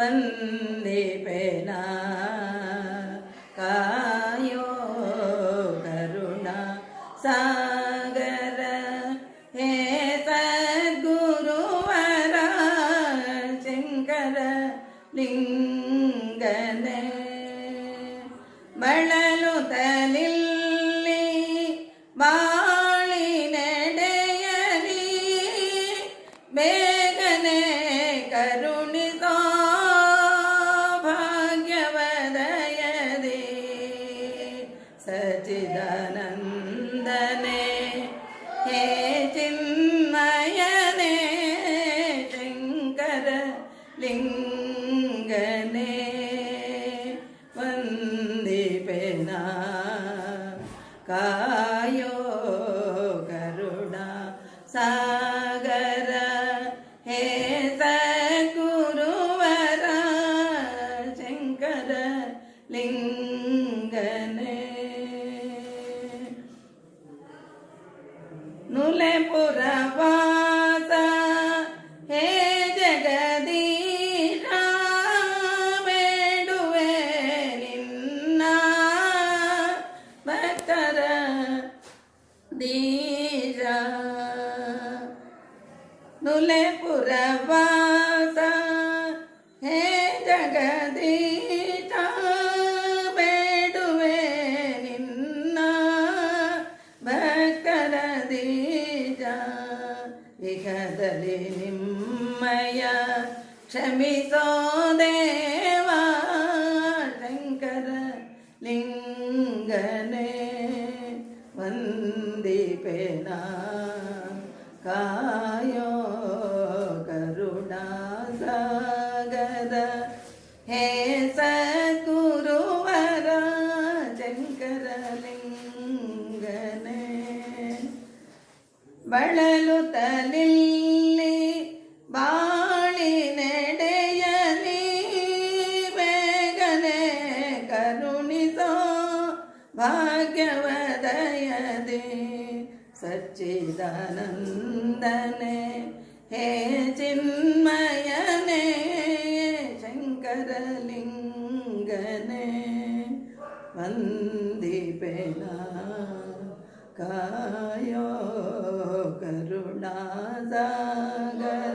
ವಂದಿಪೆನಾ ಕಾಯೋ ಕರುಣಾ ಸಾಗರ ಹೇ ಸದ್ಗುರುವರ ಶಂಕರ ಲಿಂಗನೆ ಬಳಲುತ್ತಲಿಲ್ಲಿ ಬಾಳಿ ನಡೆಯಲಿ ಬೇಗನೆ ಕರುಣಿಸೋ ಭಾಗ್ಯವದಯದಿ ಸಚ್ಚಿದಾನಂದನೆ ಹೇ ಚಿನ್ಮಯನೆ ಶಂಕರ ಲಿಂಗನೆ ವಂದಿಪೆನಾ ಕಾಯೋ ಕರುಣಾ ಸಾಗರ ಹೇ ಸದ್ಗುರುವರ ಶಂಕರ ಲಿಂಗನೆ ನುಲೆಪುರವಾಸ ಹೇ ಜಗದೀಶ ಬೇಡುವೆ ನಿನ್ನ ಭಕ್ತರ ದೀಶ ನುಲೆಪುರವಾಸ ಹೇ ಜಗದೀಶ ಬೇಡುವೆ ನಿನ್ನ ಭಕ್ತರ ದೀಶ ಇಹದಲ್ಲಿ ನಿಮ್ಮಯ ಕ್ಷಮಿಸೋ ದೇವಾ ಶಂಕರ ಲಿಂಗನೆ ವಂದಿಪೆನಾ ಕಾಯೋ ಕರುಣಾ ಸಾಗರ ಹೇ ಸದ್ಗುರುವರ ಶಂಕರ ಲಿಂಗನೆ ಬಳಲುತ್ತಲಿಲ್ಲಿ ಬಾಳಿ ನಡೆಯಲಿ ಬೇಗನೆ ಕರುಣಿಸೋ ಭಾಗ್ಯವದಯದಿ ಸಚ್ಚಿದಾನಂದನೆ ಹೇ ಚಿನ್ಮಯನೆ ಶಂಕರ ಲಿಂಗನೆ ವಂದಿಪೆನಾ ಕಾಯೋ ಕರುಣಾ ಸಾಗರ